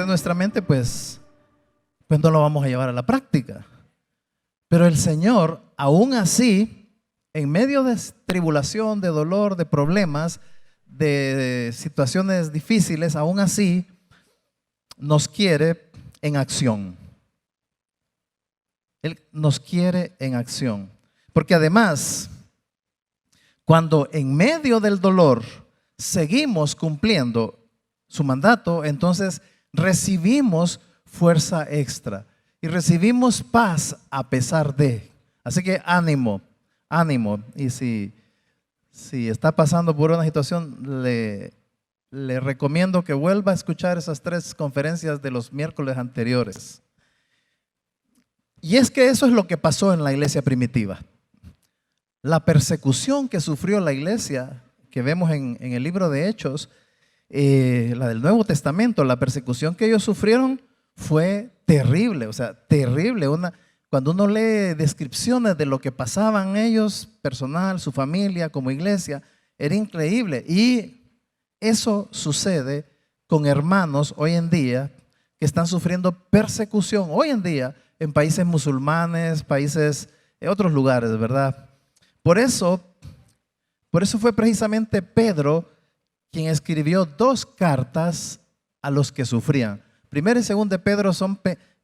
de nuestra mente, pues no lo vamos a llevar a la práctica. Pero el Señor, aún así, en medio de tribulación, de dolor, de problemas, de situaciones difíciles, aún así, nos quiere en acción. Él nos quiere en acción. Porque además, cuando en medio del dolor seguimos cumpliendo su mandato, entonces recibimos fuerza extra y recibimos paz a pesar de. Así que ánimo, ánimo. Y si está pasando por una situación, le recomiendo que vuelva a escuchar esas 3 conferencias de los miércoles anteriores. Y es que eso es lo que pasó en la iglesia primitiva. La persecución que sufrió la iglesia, que vemos en el libro de Hechos, la del Nuevo Testamento, la persecución que ellos sufrieron fue terrible, o sea, terrible. Cuando uno lee descripciones de lo que pasaban ellos, personal, su familia, como iglesia, era increíble. Y eso sucede con hermanos hoy en día que están sufriendo persecución hoy en día en países musulmanes, países, en otros lugares, ¿verdad? Por eso fue precisamente Pedro quien escribió 2 cartas a los que sufrían. Primera y segunda de Pedro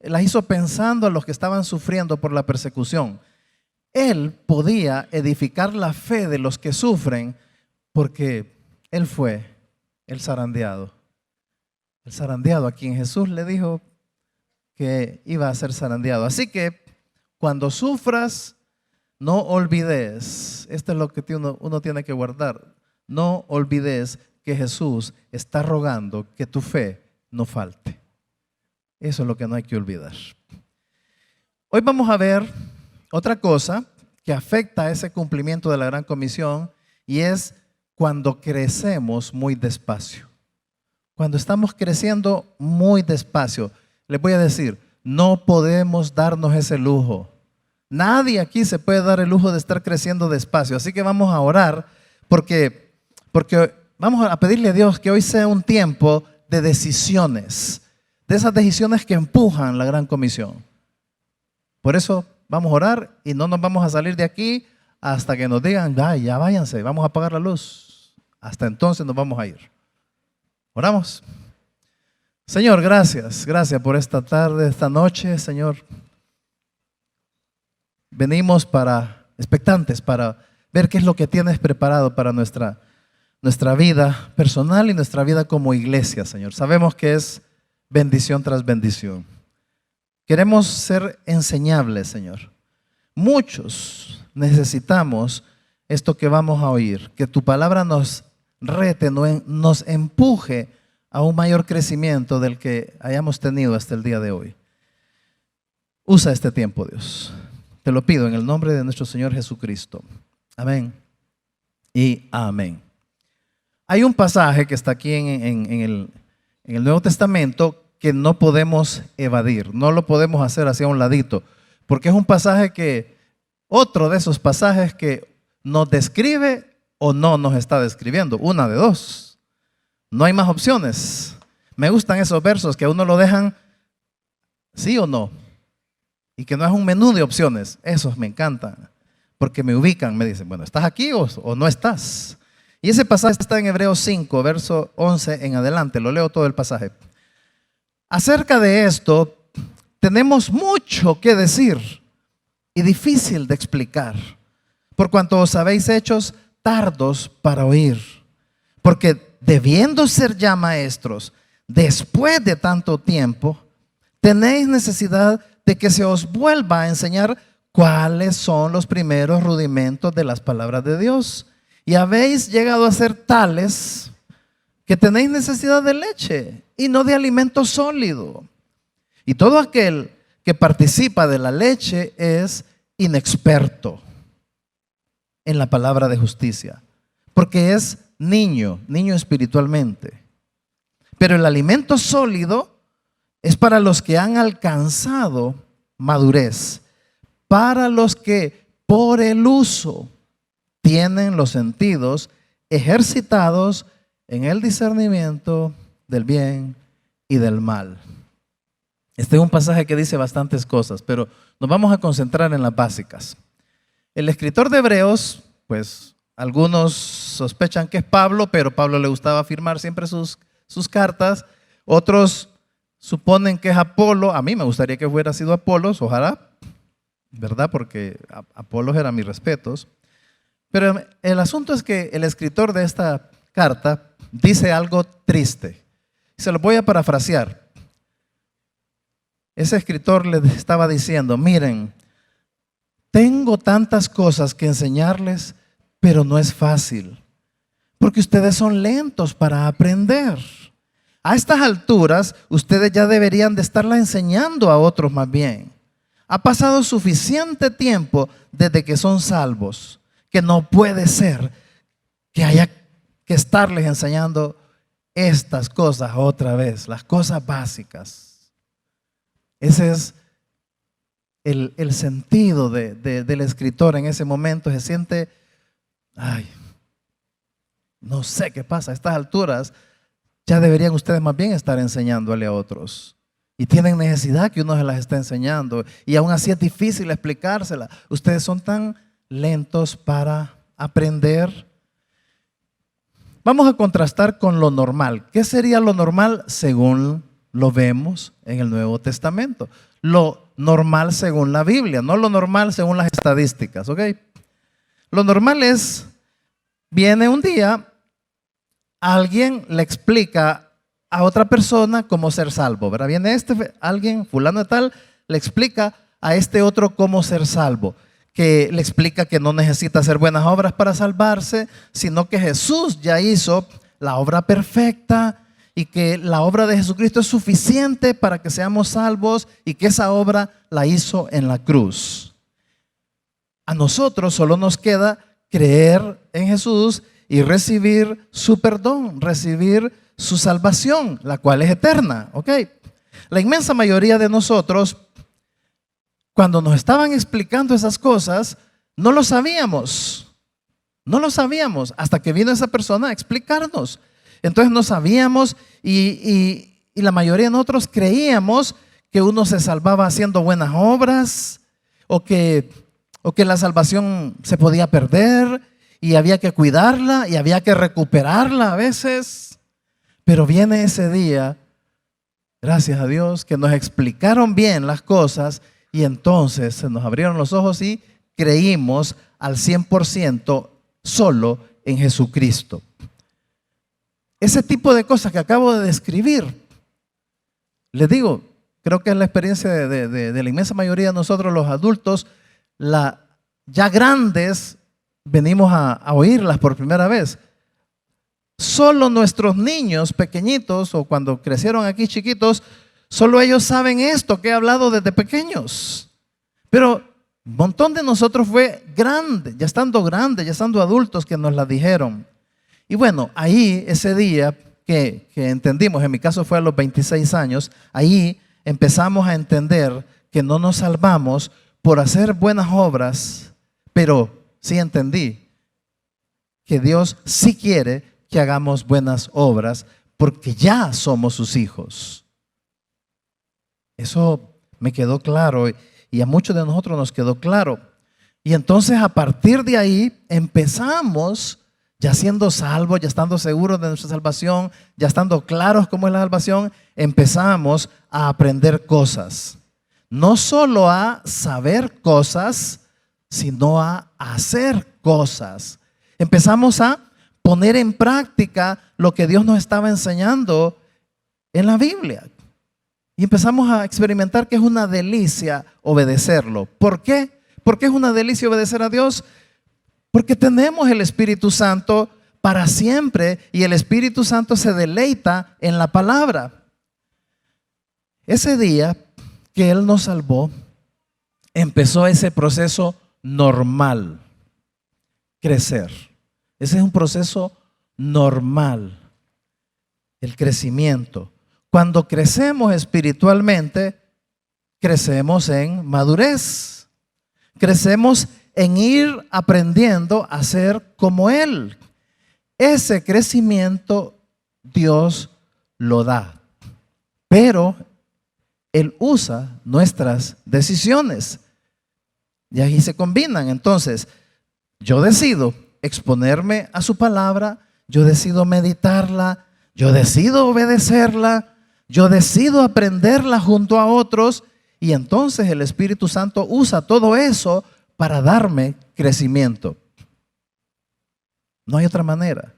las hizo pensando a los que estaban sufriendo por la persecución. Él podía edificar la fe de los que sufren porque él fue el zarandeado. El zarandeado a quien Jesús le dijo que iba a ser zarandeado. Así que cuando sufras, no olvides, esto es lo que uno tiene que guardar, no olvides que Jesús está rogando que tu fe no falte. Eso es lo que no hay que olvidar. Hoy vamos a ver otra cosa que afecta a ese cumplimiento de la Gran Comisión, y es cuando crecemos muy despacio. Cuando estamos creciendo muy despacio. Les voy a decir, no podemos darnos ese lujo. Nadie aquí se puede dar el lujo de estar creciendo despacio. Así que vamos a orar porque vamos a pedirle a Dios que hoy sea un tiempo de decisiones, de esas decisiones que empujan la Gran Comisión. Por eso vamos a orar y no nos vamos a salir de aquí hasta que nos digan, ya váyanse, vamos a apagar la luz. Hasta entonces nos vamos a ir. Oramos. Señor, gracias por esta tarde, esta noche, Señor. Venimos expectantes para ver qué es lo que tienes preparado para nuestra vida personal y nuestra vida como iglesia, Señor. Sabemos que es bendición tras bendición. Queremos ser enseñables, Señor. Muchos necesitamos esto que vamos a oír, que tu palabra nos rete, nos empuje a un mayor crecimiento del que hayamos tenido hasta el día de hoy. Usa este tiempo, Dios. Te lo pido en el nombre de nuestro Señor Jesucristo. Amén y amén. Hay un pasaje que está aquí en el Nuevo Testamento que no podemos evadir, no lo podemos hacer hacia un ladito, porque es un pasaje otro de esos pasajes que nos describe o no nos está describiendo, una de dos. No hay más opciones. Me gustan esos versos que a uno lo dejan sí o no, y que no es un menú de opciones. Esos me encantan, porque me ubican, me dicen, bueno, ¿estás aquí o no estás? Y ese pasaje está en Hebreos 5, verso 11 en adelante. Lo leo todo el pasaje. Acerca de esto, tenemos mucho que decir y difícil de explicar, por cuanto os habéis hecho tardos para oír. Porque debiendo ser ya maestros, después de tanto tiempo, tenéis necesidad de que se os vuelva a enseñar cuáles son los primeros rudimentos de las palabras de Dios. Y habéis llegado a ser tales que tenéis necesidad de leche y no de alimento sólido. Y todo aquel que participa de la leche es inexperto en la palabra de justicia, porque es niño espiritualmente. Pero el alimento sólido es para los que han alcanzado madurez, para los que por el uso tienen los sentidos ejercitados en el discernimiento del bien y del mal. Este es un pasaje que dice bastantes cosas, pero nos vamos a concentrar en las básicas. El escritor de Hebreos, pues algunos sospechan que es Pablo, pero Pablo le gustaba firmar siempre sus cartas. Otros suponen que es Apolo. A mí me gustaría que hubiera sido Apolos, ojalá, ¿verdad? Porque Apolos era mis respetos. Pero el asunto es que el escritor de esta carta dice algo triste. Se lo voy a parafrasear. Ese escritor le estaba diciendo: miren, tengo tantas cosas que enseñarles, pero no es fácil, porque ustedes son lentos para aprender. A estas alturas, ustedes ya deberían de estarla enseñando a otros más bien. Ha pasado suficiente tiempo desde que son salvos, que no puede ser que haya que estarles enseñando estas cosas otra vez, las cosas básicas. Ese es el sentido del escritor en ese momento. Se siente, ay, no sé qué pasa, a estas alturas ya deberían ustedes más bien estar enseñándole a otros. Y tienen necesidad que uno se las esté enseñando. Y aún así es difícil explicársela. Ustedes son tan lentos para aprender. Vamos a contrastar con lo normal. ¿Qué sería lo normal según lo vemos en el Nuevo Testamento? Lo normal según la Biblia, no lo normal según las estadísticas, ¿ok? Lo normal es, viene un día, alguien le explica a otra persona cómo ser salvo, ¿verdad? Viene alguien, fulano de tal, le explica a este otro cómo ser salvo, que le explica que no necesita hacer buenas obras para salvarse, sino que Jesús ya hizo la obra perfecta y que la obra de Jesucristo es suficiente para que seamos salvos y que esa obra la hizo en la cruz. A nosotros solo nos queda creer en Jesús y recibir su perdón, recibir su salvación, la cual es eterna, ¿ok? La inmensa mayoría de nosotros, cuando nos estaban explicando esas cosas, no lo sabíamos. No lo sabíamos hasta que vino esa persona a explicarnos. Entonces no sabíamos y la mayoría de nosotros creíamos que uno se salvaba haciendo buenas obras o que la salvación se podía perder y había que cuidarla y había que recuperarla a veces. Pero viene ese día, gracias a Dios, que nos explicaron bien las cosas y entonces se nos abrieron los ojos y creímos al 100% solo en Jesucristo. Ese tipo de cosas que acabo de describir, les digo, creo que es la experiencia de la inmensa mayoría de nosotros los adultos, ya grandes, venimos a oírlas por primera vez. Solo nuestros niños pequeñitos o cuando crecieron aquí chiquitos, solo ellos saben esto que he hablado desde pequeños. Pero un montón de nosotros fue grande, ya estando adultos que nos la dijeron. Y bueno, ahí ese día que entendimos, en mi caso fue a los 26 años, ahí empezamos a entender que no nos salvamos por hacer buenas obras, pero sí entendí que Dios sí quiere que hagamos buenas obras porque ya somos sus hijos. Eso me quedó claro y a muchos de nosotros nos quedó claro. Y entonces a partir de ahí empezamos, ya siendo salvos, ya estando seguros de nuestra salvación, ya estando claros cómo es la salvación, empezamos a aprender cosas. No solo a saber cosas, sino a hacer cosas. Empezamos a poner en práctica lo que Dios nos estaba enseñando en la Biblia. Y empezamos a experimentar que es una delicia obedecerlo. ¿Por qué? ¿Por qué es una delicia obedecer a Dios? Porque tenemos el Espíritu Santo para siempre y el Espíritu Santo se deleita en la palabra. Ese día que Él nos salvó, empezó ese proceso normal, crecer. Ese es un proceso normal, el crecimiento. Cuando crecemos espiritualmente, crecemos en madurez, crecemos en ir aprendiendo a ser como Él. Ese crecimiento Dios lo da, pero Él usa nuestras decisiones. Y ahí se combinan. Entonces, yo decido exponerme a su palabra, yo decido meditarla, yo decido obedecerla, yo decido aprenderla junto a otros, y entonces el Espíritu Santo usa todo eso para darme crecimiento. No hay otra manera.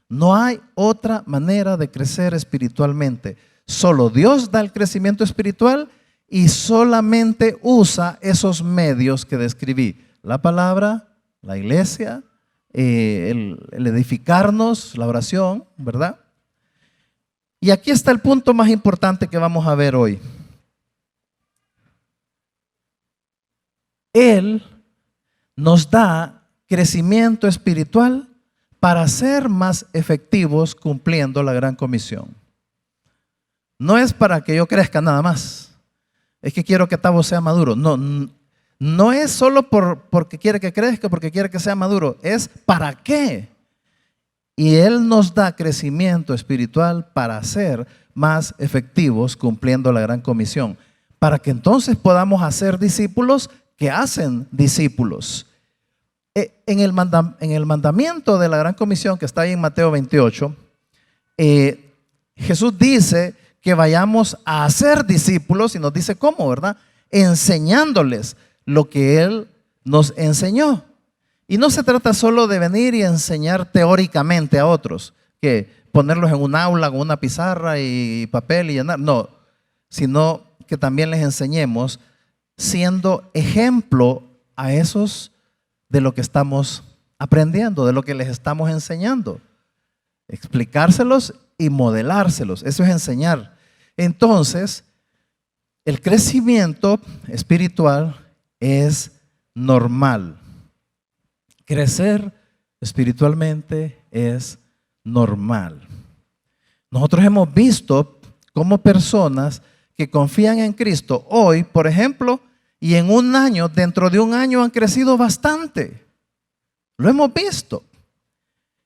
No hay otra manera de crecer espiritualmente. Solo Dios da el crecimiento espiritual y solamente usa esos medios que describí. La palabra, la iglesia, el edificarnos, la oración, ¿verdad? Y aquí está el punto más importante que vamos a ver hoy. Él nos da crecimiento espiritual para ser más efectivos cumpliendo la gran comisión. No es para que yo crezca nada más. Es que quiero que Tavo sea maduro. No es solo porque quiere que crezca, porque quiere que sea maduro. Es para qué. Y Él nos da crecimiento espiritual para ser más efectivos cumpliendo la gran comisión. Para que entonces podamos hacer discípulos que hacen discípulos. En el mandamiento de la gran comisión que está ahí en Mateo 28, Jesús dice que vayamos a hacer discípulos y nos dice cómo, ¿verdad? Enseñándoles lo que Él nos enseñó. Y no se trata solo de venir y enseñar teóricamente a otros, que ponerlos en un aula con una pizarra y papel y llenar, no, sino que también les enseñemos siendo ejemplo a esos de lo que estamos aprendiendo, de lo que les estamos enseñando. Explicárselos y modelárselos, eso es enseñar. Entonces, el crecimiento espiritual es normal. Crecer espiritualmente es normal. Nosotros hemos visto cómo personas que confían en Cristo hoy, por ejemplo, y en un año, dentro de un año han crecido bastante. Lo hemos visto.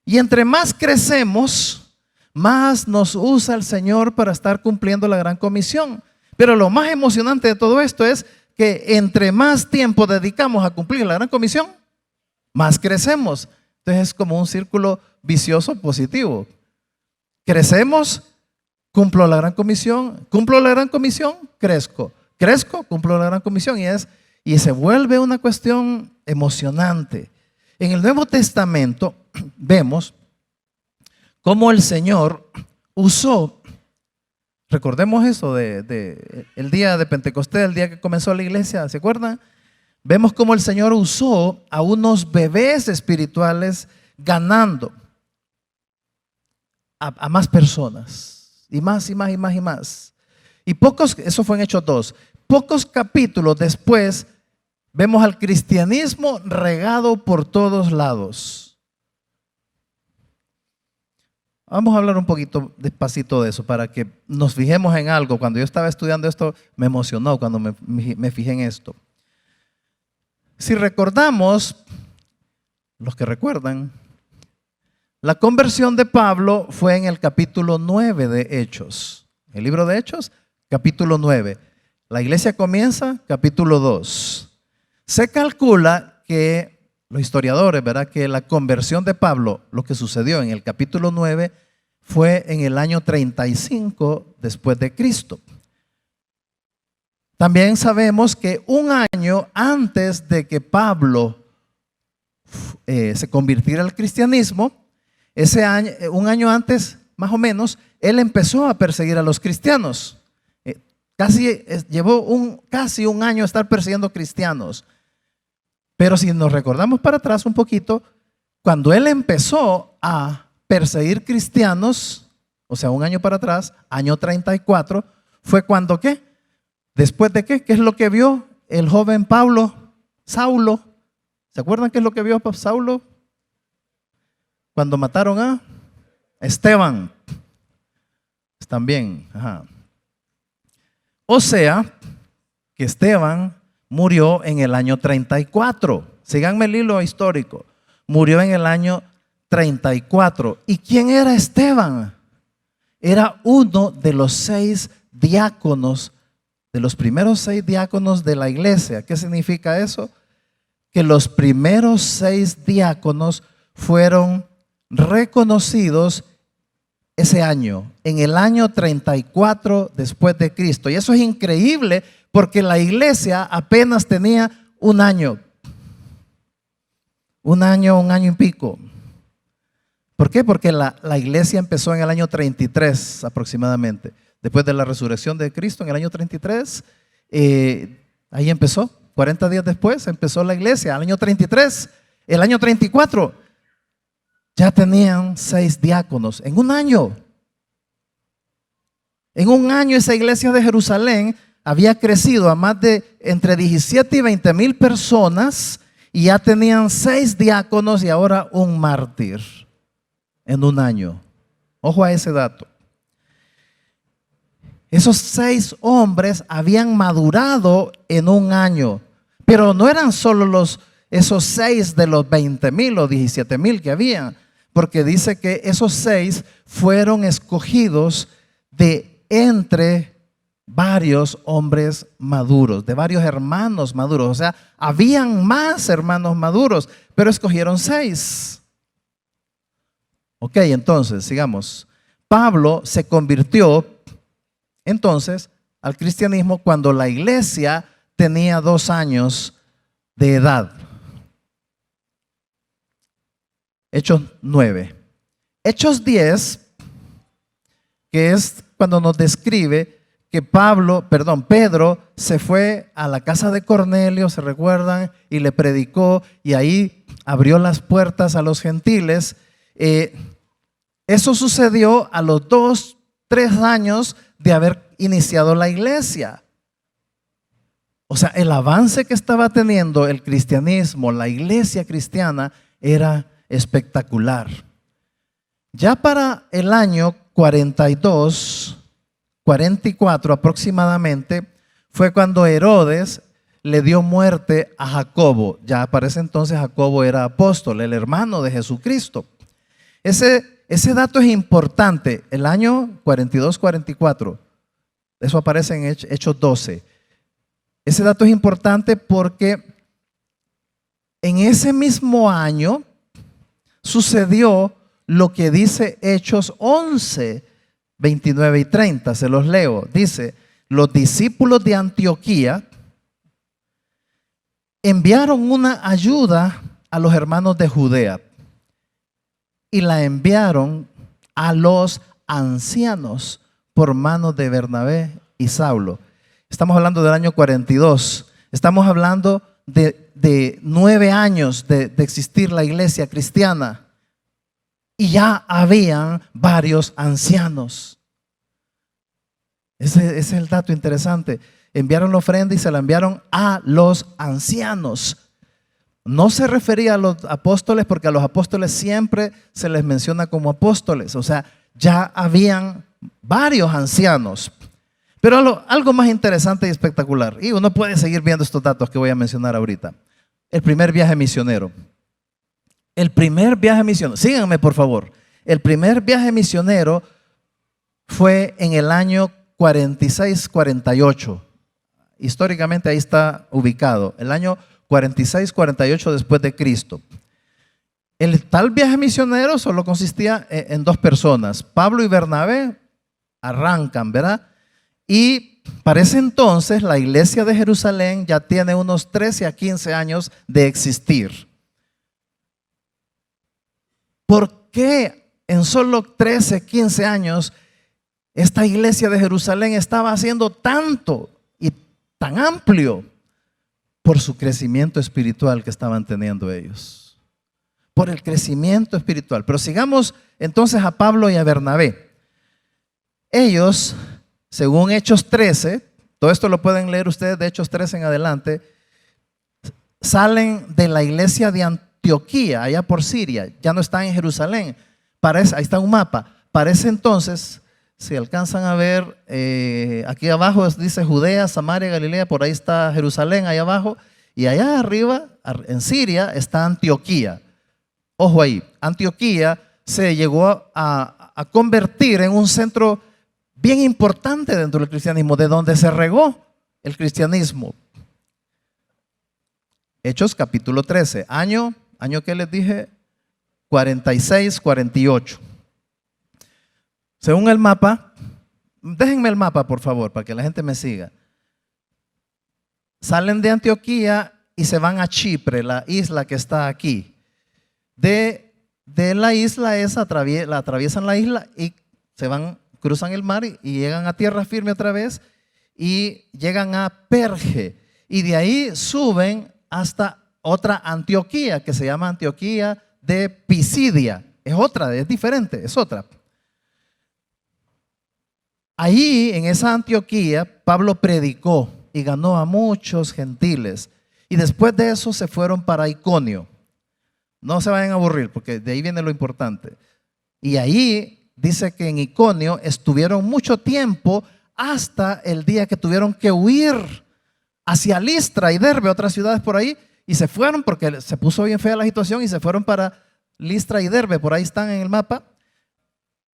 Y entre más crecemos, más nos usa el Señor para estar cumpliendo la gran comisión. Pero lo más emocionante de todo esto es que entre más tiempo dedicamos a cumplir la gran comisión, más crecemos. Entonces es como un círculo vicioso positivo. Crecemos, cumplo la gran comisión, crezco. Crezco, cumplo la gran comisión y se vuelve una cuestión emocionante. En el Nuevo Testamento vemos cómo el Señor usó, recordemos eso el día de Pentecostés, el día que comenzó la iglesia, ¿se acuerdan? Vemos cómo el Señor usó a unos bebés espirituales ganando a más personas, y más, y más, y más, y más. Y eso fue en Hechos 2. Pocos capítulos después, vemos al cristianismo regado por todos lados. Vamos a hablar un poquito despacito de eso para que nos fijemos en algo. Cuando yo estaba estudiando esto, me emocionó cuando me fijé en esto. Si recordamos, los que recuerdan, la conversión de Pablo fue en el capítulo 9 de Hechos. El libro de Hechos, capítulo 9. La iglesia comienza, capítulo 2. Se calcula que los historiadores, ¿verdad?, que la conversión de Pablo, lo que sucedió en el capítulo 9, fue en el año 35 después de Cristo. También sabemos que un año antes de que Pablo se convirtiera al cristianismo, un año antes, más o menos, él empezó a perseguir a los cristianos. Llevó casi un año a estar persiguiendo cristianos. Pero si nos recordamos para atrás un poquito, cuando él empezó a perseguir cristianos, o sea, un año para atrás, año 34, fue cuando ¿qué? ¿Después de qué? ¿Qué es lo que vio el joven Saulo? ¿Se acuerdan qué es lo que vio Saulo? Cuando mataron a Esteban. También, ajá. O sea, que Esteban murió en el año 34. Síganme el hilo histórico. Murió en el año 34. ¿Y quién era Esteban? Era uno de los 6 diáconos, de los primeros 6 diáconos de la iglesia. ¿Qué significa eso? Que los primeros 6 diáconos fueron reconocidos ese año, en el año 34 después de Cristo. Y eso es increíble porque la iglesia apenas tenía un año y pico. ¿Por qué? Porque la iglesia empezó en el año 33 aproximadamente. Después de la resurrección de Cristo, en el año 33, ahí empezó. 40 días después empezó la iglesia, al año 33. El año 34 ya tenían 6 diáconos en un año. En un año esa iglesia de Jerusalén había crecido a más de entre 17 y 20 mil personas y ya tenían 6 diáconos y ahora un mártir en un año. Ojo a ese dato. Esos 6 hombres habían madurado en un año, pero no eran solo esos 6 de los 20,000 o 17,000 que había, porque dice que esos 6 fueron escogidos de entre varios hombres maduros, de varios hermanos maduros. O sea, habían más hermanos maduros, pero escogieron 6. Ok, entonces, sigamos. Pablo se convirtió entonces al cristianismo cuando la iglesia tenía 2 años de edad. Hechos 9. Hechos 10, que es cuando nos describe que Pedro se fue a la casa de Cornelio, ¿se recuerdan? Y le predicó y ahí abrió las puertas a los gentiles. Eso sucedió a los 2-3 años de haber iniciado la iglesia. O sea, el avance que estaba teniendo el cristianismo, la iglesia cristiana, era espectacular. Ya para el año 42, 44 aproximadamente, fue cuando Herodes le dio muerte a Jacobo. Ya para ese entonces Jacobo era apóstol, el hermano de Jesucristo. Ese dato es importante. El año 42, 44, eso aparece en Hechos 12. Ese dato es importante porque en ese mismo año sucedió lo que dice Hechos 11, 29 y 30. Se los leo. Dice: los discípulos de Antioquía enviaron una ayuda a los hermanos de Judea y la enviaron a los ancianos por manos de Bernabé y Saulo. Estamos hablando del año 42. Estamos hablando de 9 años de existir la iglesia cristiana. Y ya habían varios ancianos. Ese es el dato interesante. Enviaron la ofrenda y se la enviaron a los ancianos. No se refería a los apóstoles porque a los apóstoles siempre se les menciona como apóstoles. O sea, ya habían varios ancianos. Pero algo más interesante y espectacular, y uno puede seguir viendo estos datos que voy a mencionar ahorita. El primer viaje misionero. El primer viaje misionero, síganme por favor. El primer viaje misionero fue en el año 46-48. Históricamente ahí está ubicado, el año 46-48 después de Cristo. El tal viaje misionero solo consistía en 2 personas. Pablo y Bernabé arrancan, ¿verdad? Y para ese entonces la iglesia de Jerusalén ya tiene unos 13 a 15 años de existir. ¿Por qué en solo 13, 15 años esta iglesia de Jerusalén estaba haciendo tanto y tan amplio? Por su crecimiento espiritual que estaban teniendo ellos. Por el crecimiento espiritual. Pero sigamos entonces a Pablo y a Bernabé. Ellos, según Hechos 13, todo esto lo pueden leer ustedes de Hechos 13 en adelante, salen de la iglesia de Antioquía, allá por Siria, ya no están en Jerusalén. Ahí está un mapa. Para ese entonces, si alcanzan a ver, aquí abajo dice Judea, Samaria, Galilea, por ahí está Jerusalén, ahí abajo, y allá arriba, en Siria, está Antioquía. Ojo ahí, Antioquía se llegó a convertir en un centro bien importante dentro del cristianismo, de donde se regó el cristianismo. Hechos capítulo 13, año que les dije, 46, 48. Según el mapa, déjenme el mapa por favor, para que la gente me siga. Salen de Antioquía y se van a Chipre, la isla que está aquí. De la isla esa, atraviesan la isla y se van, cruzan el mar y llegan a tierra firme otra vez y llegan a Perge. Y de ahí suben hasta otra Antioquía que se llama Antioquía de Pisidia. Es otra, es diferente, es otra. Ahí en esa Antioquía Pablo predicó y ganó a muchos gentiles. Y después de eso se fueron para Iconio. No se vayan a aburrir porque de ahí viene lo importante. Y ahí dice que en Iconio estuvieron mucho tiempo hasta el día que tuvieron que huir hacia Listra y Derbe, otras ciudades por ahí, y se fueron porque se puso bien fea la situación y se fueron para Listra y Derbe, por ahí están en el mapa.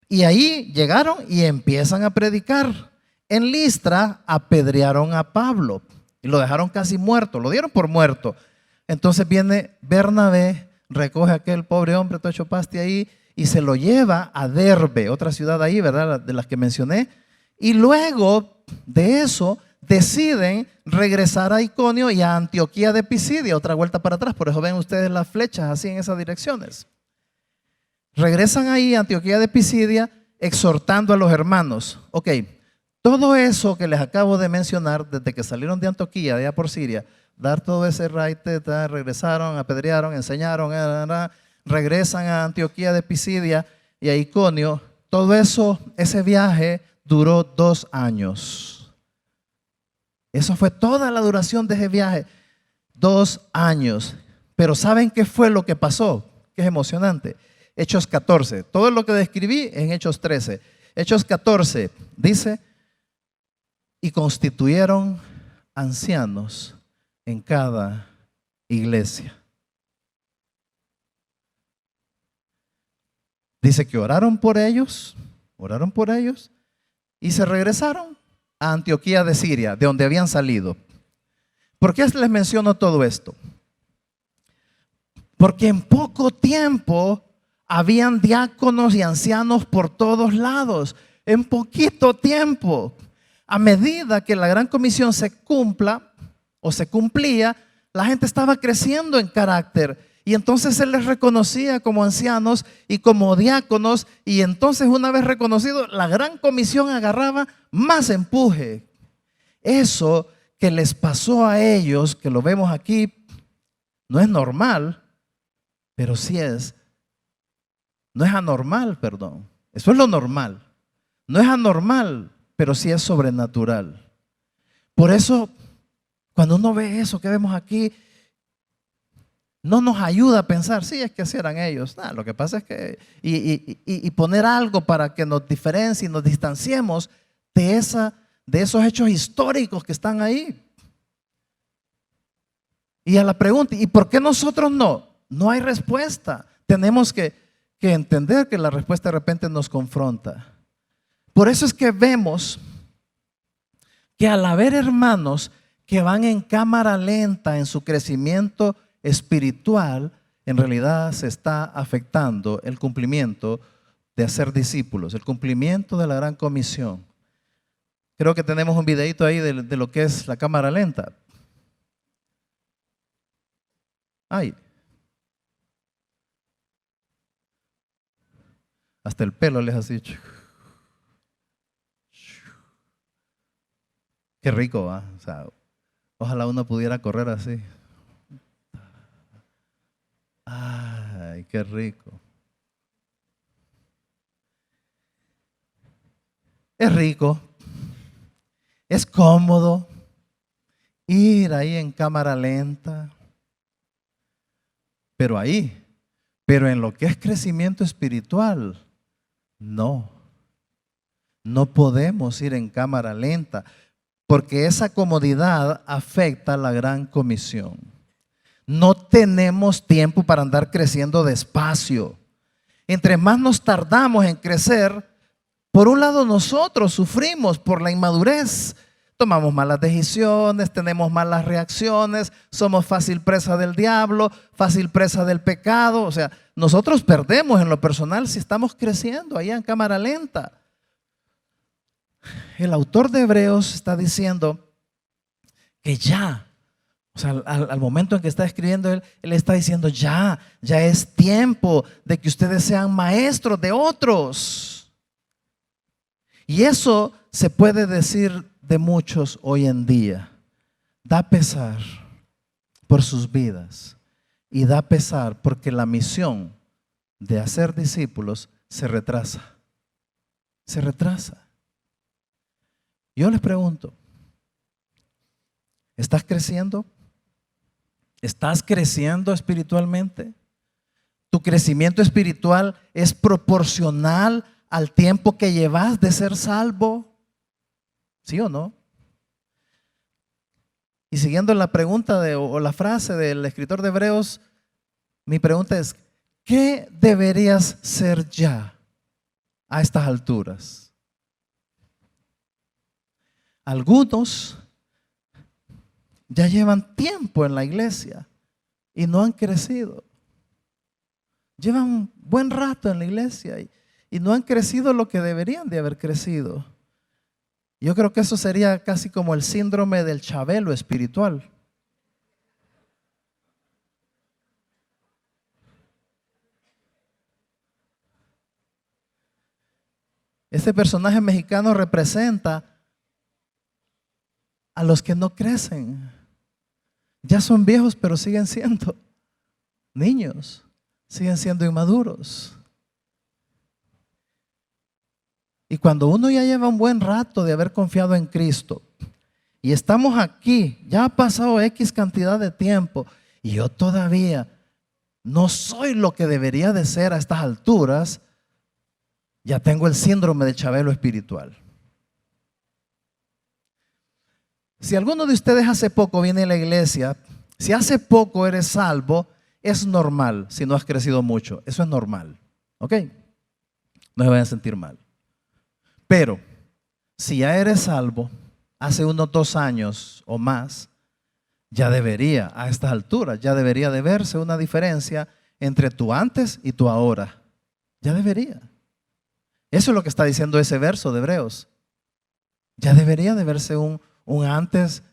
Y ahí llegaron y empiezan a predicar. En Listra apedrearon a Pablo y lo dejaron casi muerto, lo dieron por muerto. Entonces viene Bernabé, recoge a aquel pobre hombre todo hecho pasti ahí y se lo lleva a Derbe, otra ciudad ahí, ¿verdad? De las que mencioné. Y luego de eso deciden regresar a Iconio y a Antioquía de Pisidia, otra vuelta para atrás. Por eso ven ustedes las flechas así en esas direcciones. Regresan ahí a Antioquía de Pisidia exhortando a los hermanos. Ok, todo eso que les acabo de mencionar, desde que salieron de Antioquía, de allá por Siria, dar todo ese raite, regresaron, apedrearon, enseñaron, regresan a Antioquía de Pisidia y a Iconio. Todo eso, ese viaje duró 2 años. Eso fue toda la duración de ese viaje, 2 años. Pero ¿saben qué fue lo que pasó? Que es emocionante. Hechos 14, todo lo que describí en Hechos 13. Hechos 14 dice, y constituyeron ancianos en cada iglesia. Dice que oraron por ellos y se regresaron a Antioquía de Siria, de donde habían salido. ¿Por qué les menciono todo esto? Porque en poco tiempo habían diáconos y ancianos por todos lados, en poquito tiempo. A medida que la gran comisión se cumpla o se cumplía, la gente estaba creciendo en carácter y entonces se les reconocía como ancianos y como diáconos, y entonces una vez reconocido, la gran comisión agarraba más empuje. Eso que les pasó a ellos, que lo vemos aquí, no es normal, pero sí es. No es anormal, perdón. Eso es lo normal. No es anormal, pero sí es sobrenatural. Por eso, cuando uno ve eso que vemos aquí, no nos ayuda a pensar, sí, es que así eran ellos. Nah, lo que pasa es que, y poner algo para que nos diferencie y nos distanciemos de esos hechos históricos que están ahí. Y a la pregunta, ¿y por qué nosotros no? No hay respuesta. Tenemos que entender que la respuesta de repente nos confronta. Por eso es que vemos que al haber hermanos que van en cámara lenta en su crecimiento espiritual, en realidad se está afectando el cumplimiento de hacer discípulos, el cumplimiento de la gran comisión. Creo que tenemos un videito ahí de lo que es la cámara lenta. Ay. Hasta el pelo les hace. Qué rico, ¿va? O sea, ojalá uno pudiera correr así. Ay, qué rico. Es rico, es cómodo ir ahí en cámara lenta, pero en lo que es crecimiento espiritual, no podemos ir en cámara lenta, porque esa comodidad afecta la gran comisión. No tenemos tiempo para andar creciendo despacio. Entre más nos tardamos en crecer, Por un lado, nosotros sufrimos por la inmadurez. Tomamos malas decisiones, tenemos malas reacciones, somos fácil presa del diablo, fácil presa del pecado. O sea, nosotros perdemos en lo personal si estamos creciendo allá en cámara lenta. El autor de Hebreos está diciendo que ya, o sea, al momento en que está escribiendo él está diciendo ya es tiempo de que ustedes sean maestros de otros. Y eso se puede decir de muchos hoy en día. Da pesar por sus vidas y da pesar porque la misión de hacer discípulos se retrasa. Se retrasa. Yo les pregunto, ¿estás creciendo? ¿Estás creciendo espiritualmente? ¿Tu crecimiento espiritual es proporcional al tiempo que llevas de ser salvo? ¿Sí o no? Y siguiendo la pregunta o la frase del escritor de Hebreos, mi pregunta es, ¿qué deberías ser ya a estas alturas? Algunos ya llevan tiempo en la iglesia y no han crecido. Llevan un buen rato en la iglesia y no han crecido lo que deberían de haber crecido. Yo creo que eso sería casi como el síndrome del Chabelo espiritual. Este personaje mexicano representa a los que no crecen. Ya son viejos, pero siguen siendo niños, siguen siendo inmaduros. Y cuando uno ya lleva un buen rato de haber confiado en Cristo y estamos aquí, ya ha pasado X cantidad de tiempo y yo todavía no soy lo que debería de ser a estas alturas, ya tengo el síndrome del Chabelo espiritual. Si alguno de ustedes hace poco viene a la iglesia, si hace poco eres salvo, es normal si no has crecido mucho. Eso es normal. ¿Ok? No se vayan a sentir mal. Pero si ya eres salvo, hace unos 2 años o más, ya debería, a estas alturas, ya debería de verse una diferencia entre tu antes y tu ahora. Ya debería. Eso es lo que está diciendo ese verso de Hebreos. Ya debería de verse un antes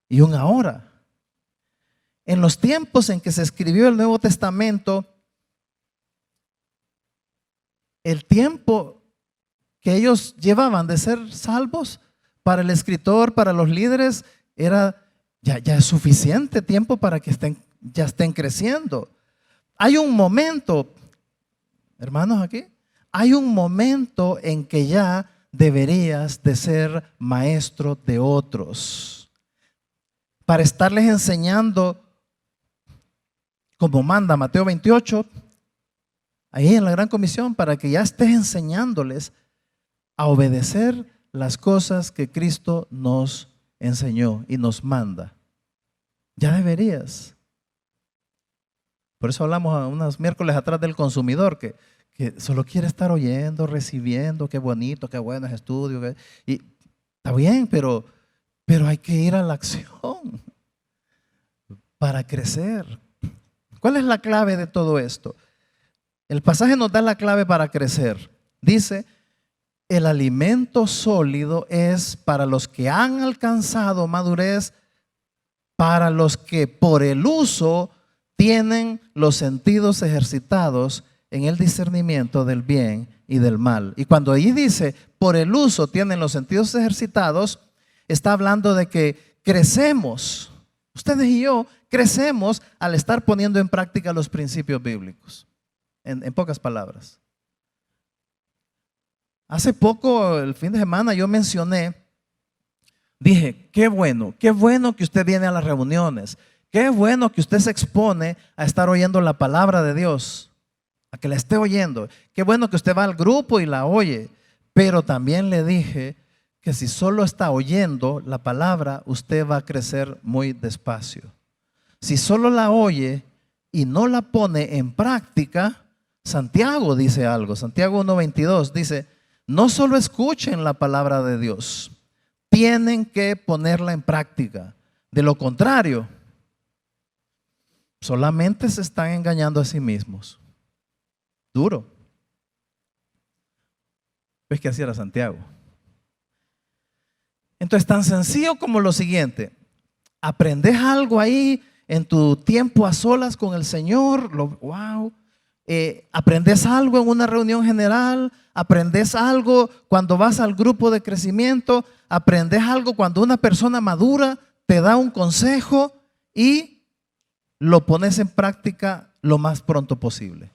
y un ahora. En los tiempos en que se escribió el Nuevo Testamento, el tiempo que ellos llevaban de ser salvos para el escritor, para los líderes, era ya es suficiente tiempo para que ya estén creciendo. Hay un momento, hermanos aquí, hay un momento en que ya deberías de ser maestro de otros para estarles enseñando como manda Mateo 28, ahí en la Gran Comisión, para que ya estés enseñándoles a obedecer las cosas que Cristo nos enseñó y nos manda. Ya deberías. Por eso hablamos unos miércoles atrás del consumidor que solo quiere estar oyendo, recibiendo, qué bonito, qué bueno es estudio. Y está bien, pero hay que ir a la acción para crecer. ¿Cuál es la clave de todo esto? El pasaje nos da la clave para crecer. Dice, el alimento sólido es para los que han alcanzado madurez, para los que por el uso tienen los sentidos ejercitados en el discernimiento del bien y del mal. Y cuando ahí dice, por el uso tienen los sentidos ejercitados, está hablando de que crecemos. Ustedes y yo crecemos al estar poniendo en práctica los principios bíblicos. En pocas palabras. Hace poco, el fin de semana, yo dije, qué bueno que usted viene a las reuniones. Qué bueno que usted se expone a estar oyendo la palabra de Dios, a que la esté oyendo. Qué bueno que usted va al grupo y la oye. Pero también le dije que si solo está oyendo la palabra, usted va a crecer muy despacio. Si solo la oye y no la pone en práctica, Santiago dice algo. Santiago 1:22 dice, no solo escuchen la palabra de Dios, tienen que ponerla en práctica. De lo contrario, solamente se están engañando a sí mismos. Duro. Es que así era Santiago. Entonces, tan sencillo como lo siguiente: aprendes algo ahí en tu tiempo a solas con el Señor. Wow. Aprendes algo en una reunión general, aprendes algo cuando vas al grupo de crecimiento, aprendes algo cuando una persona madura te da un consejo y lo pones en práctica lo más pronto posible.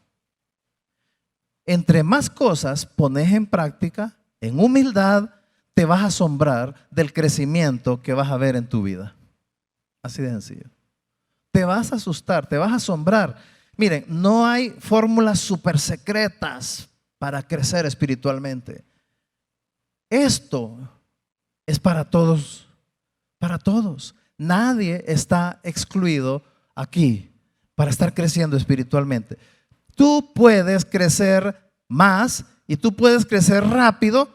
Entre más cosas pones en práctica, en humildad, te vas a asombrar del crecimiento que vas a ver en tu vida. Así de sencillo. Te vas a asustar, te vas a asombrar. Miren, no hay fórmulas súper secretas para crecer espiritualmente. Esto es para todos, para todos. Nadie está excluido aquí para estar creciendo espiritualmente. Tú puedes crecer más y tú puedes crecer rápido.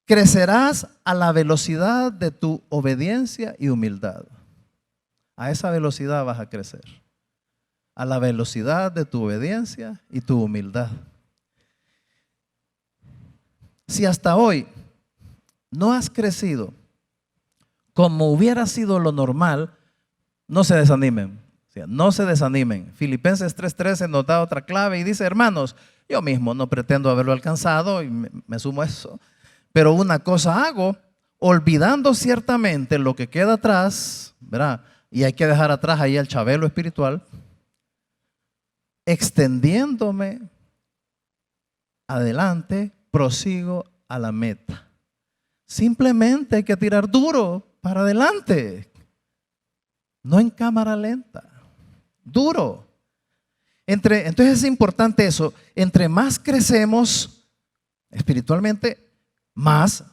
Crecerás a la velocidad de tu obediencia y humildad. A esa velocidad vas a crecer. A la velocidad de tu obediencia y tu humildad. Si hasta hoy no has crecido como hubiera sido lo normal, no se desanimen. O sea, no se desanimen. Filipenses 3:13 nos da otra clave y dice: hermanos, yo mismo no pretendo haberlo alcanzado, y me sumo a eso, pero una cosa hago, olvidando ciertamente lo que queda atrás, ¿verdad? Y hay que dejar atrás ahí el chabelo espiritual, extendiéndome adelante, prosigo a la meta. Simplemente hay que tirar duro para adelante, no en cámara lenta, duro. Entonces es importante eso. Entre más crecemos espiritualmente, más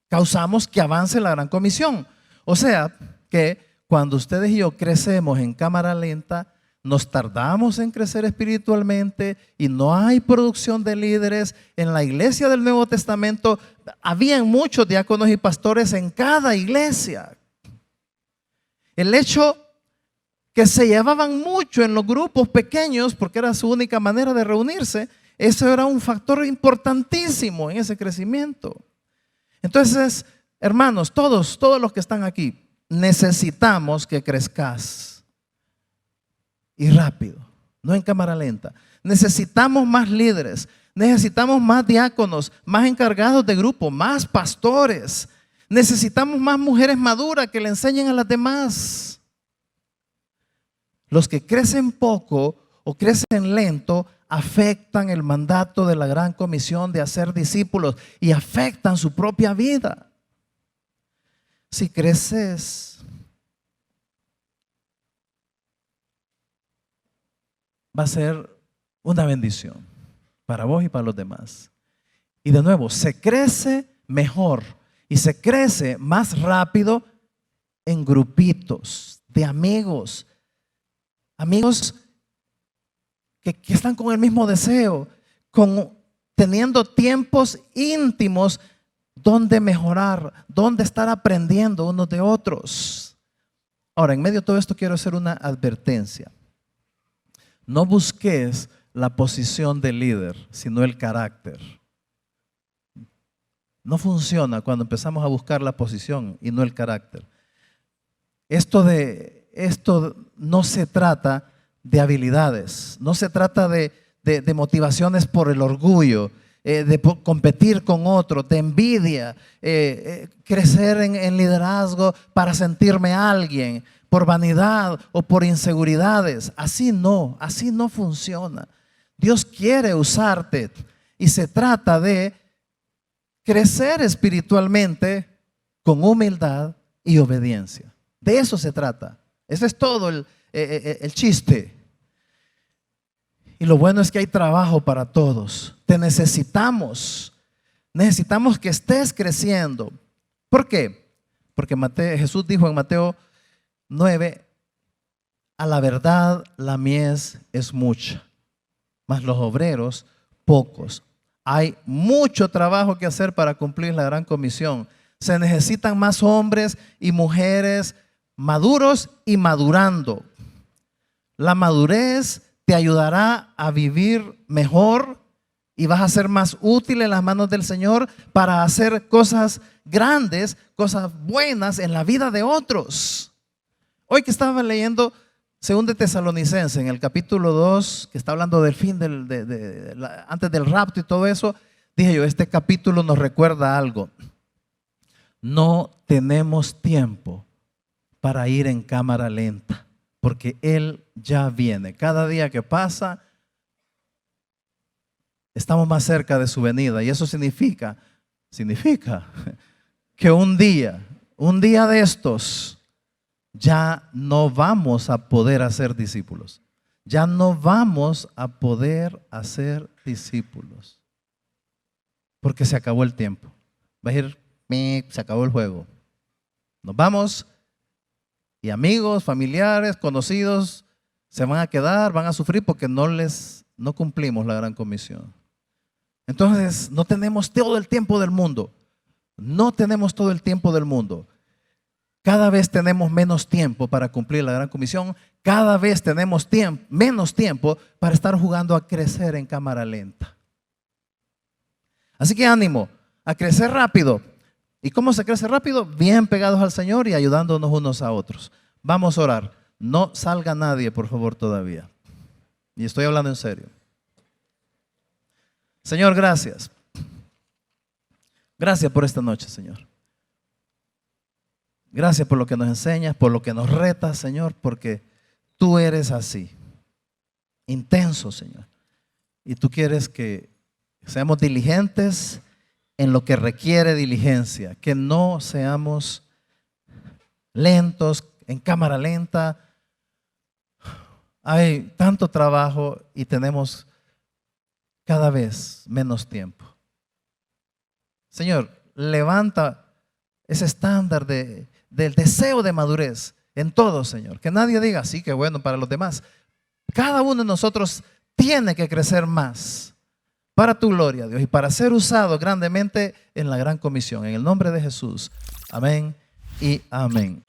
causamos que avance la gran comisión. O sea que cuando ustedes y yo crecemos en cámara lenta, nos tardamos en crecer espiritualmente y no hay producción de líderes. En la iglesia del Nuevo Testamento habían muchos diáconos y pastores en cada iglesia. El hecho que se llevaban mucho en los grupos pequeños, porque era su única manera de reunirse, eso era un factor importantísimo en ese crecimiento. Entonces, hermanos, todos los que están aquí, necesitamos que crezcas. Y rápido, no en cámara lenta. Necesitamos más líderes, necesitamos más diáconos, más encargados de grupo, más pastores. Necesitamos más mujeres maduras que le enseñen a las demás. Los que crecen poco o crecen lento afectan el mandato de la gran comisión de hacer discípulos y afectan su propia vida. Si creces, va a ser una bendición para vos y para los demás. Y de nuevo, se crece mejor y se crece más rápido en grupitos de amigos. Amigos que están con el mismo deseo, teniendo tiempos íntimos donde mejorar, donde estar aprendiendo unos de otros. Ahora, en medio de todo esto quiero hacer una advertencia. No busques la posición de líder, sino el carácter. No funciona cuando empezamos a buscar la posición y no el carácter. Esto no se trata de habilidades, no se trata de motivaciones por el orgullo, de competir con otros, de envidia, crecer en liderazgo para sentirme alguien, por vanidad o por inseguridades. Así no funciona. Dios quiere usarte y se trata de crecer espiritualmente con humildad y obediencia. De eso se trata. Ese es todo el chiste. Y lo bueno es que hay trabajo para todos. Te necesitamos. Necesitamos que estés creciendo. ¿Por qué? Porque Jesús dijo en Mateo 9: a la verdad la mies es mucha, mas los obreros pocos. Hay mucho trabajo que hacer para cumplir la gran comisión. Se necesitan más hombres y mujeres maduros y madurando. La madurez te ayudará a vivir mejor y vas a ser más útil en las manos del Señor para hacer cosas grandes, cosas buenas en la vida de otros. Hoy que estaba leyendo 2 de Tesalonicenses en el capítulo 2, que está hablando del fin antes del rapto y todo eso, dije yo, este capítulo nos recuerda algo. No tenemos tiempo para ir en cámara lenta, porque Él ya viene. Cada día que pasa, estamos más cerca de su venida, y eso significa que un día de estos, ya no vamos a poder hacer discípulos. Ya no vamos a poder hacer discípulos. Porque se acabó el tiempo. Va a ir, se acabó el juego. Nos vamos y amigos, familiares, conocidos se van a quedar, van a sufrir porque no cumplimos la gran comisión. Entonces, no tenemos todo el tiempo del mundo. No tenemos todo el tiempo del mundo. Cada vez tenemos menos tiempo para cumplir la gran comisión. Cada vez tenemos menos tiempo para estar jugando a crecer en cámara lenta. Así que ánimo, a crecer rápido. ¿Y cómo se crece rápido? Bien pegados al Señor y ayudándonos unos a otros. Vamos a orar. No salga nadie, por favor, todavía. Y estoy hablando en serio. Señor, gracias. Gracias por esta noche, Señor. Gracias por lo que nos enseñas, por lo que nos retas, Señor, porque tú eres así, intenso, Señor. Y tú quieres que seamos diligentes en lo que requiere diligencia, que no seamos lentos, en cámara lenta. Hay tanto trabajo y tenemos cada vez menos tiempo. Señor, levanta ese estándar del deseo de madurez en todo, Señor. Que nadie diga, sí, que bueno para los demás. Cada uno de nosotros tiene que crecer más para tu gloria, Dios, y para ser usado grandemente en la gran comisión. En el nombre de Jesús. Amén y amén.